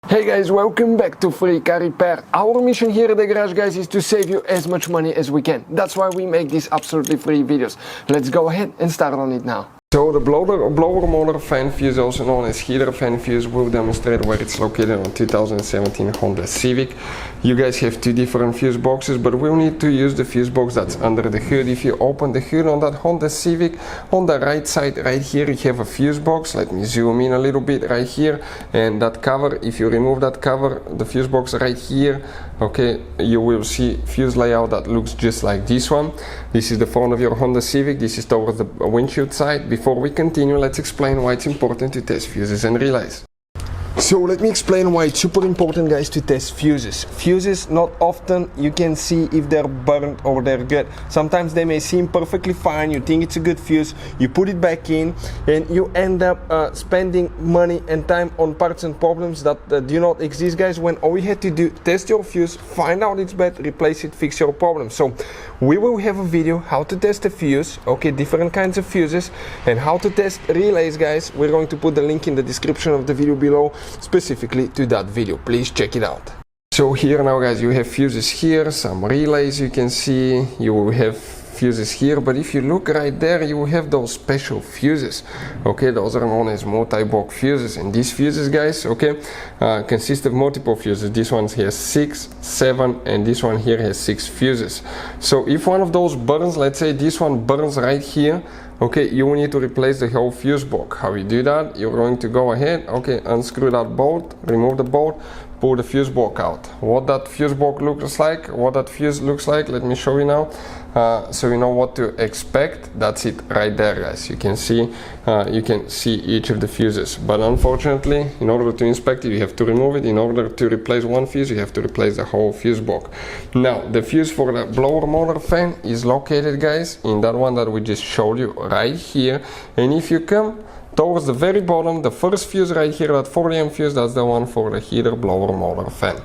Hey guys, welcome back to Free Car Repair. Our mission here at the garage, guys, is to save you as much money as we can. That's why we make these absolutely free videos. Let's go ahead and start on it now. So the blower motor fan fuse, also known as heater fan fuse, will demonstrate where it's located on 2017 Honda Civic. You guys have two different fuse boxes, but we'll need to use the fuse box that's under the hood. If you open the hood on that Honda Civic, on the right side right here you have a fuse box. Let me zoom in a little bit right here, and that cover, if you remove that cover, the fuse box right here, okay, you will see fuse layout that looks just like this one. This is the front of your Honda Civic. This is towards the windshield side. Before we continue, let's explain why it's important to test fuses and relays. So let me explain why it's super important, guys, to test fuses. Fuses, not often you can see if they're burnt or they're good. Sometimes they may seem perfectly fine, you think it's a good fuse, you put it back in, and you end up spending money and time on parts and problems that do not exist, guys, when all you had to do, test your fuse, find out it's bad, replace it, fix your problem. So we will have a video how to test a fuse, okay, different kinds of fuses, and how to test relays, guys. We're going to put the link in the description of the video below, specifically to that video. Please check it out. So here now, guys, you have fuses here, some relays you can see, you will have fuses here, but if you look right there, you will have those special fuses, okay, those are known as multi-block fuses, and these fuses, guys, okay, consist of multiple fuses. This one has 6, 7, and this one here has 6 fuses. So if one of those burns, let's say this one burns right here, okay, you will need to replace the whole fuse block. How you do that? You're going to go ahead, okay, unscrew that bolt, remove the bolt, pull the fuse block out. What that fuse block looks like, let me show you now, so you know what to expect. That's it right there, guys. You can see each of the fuses, but unfortunately, in order to inspect it, you have to remove it. In order to replace one fuse, you have to replace the whole fuse block. Now, the fuse for the blower motor fan is located, guys, in that one that we just showed you right here, and if you come towards the very bottom, the first fuse right here, that 40 fuse, that's the one for the heater blower motor fan.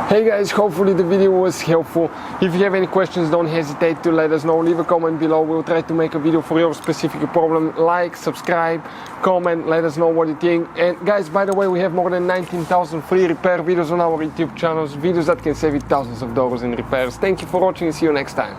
Hey guys, hopefully the video was helpful. If you have any questions, don't hesitate to let us know. Leave a comment below. We'll try to make a video for your specific problem. Like, subscribe, comment, let us know what you think. And guys, by the way, we have more than 19,000 free repair videos on our YouTube channels, videos that can save you thousands of dollars in repairs. Thank you for watching and see you next time.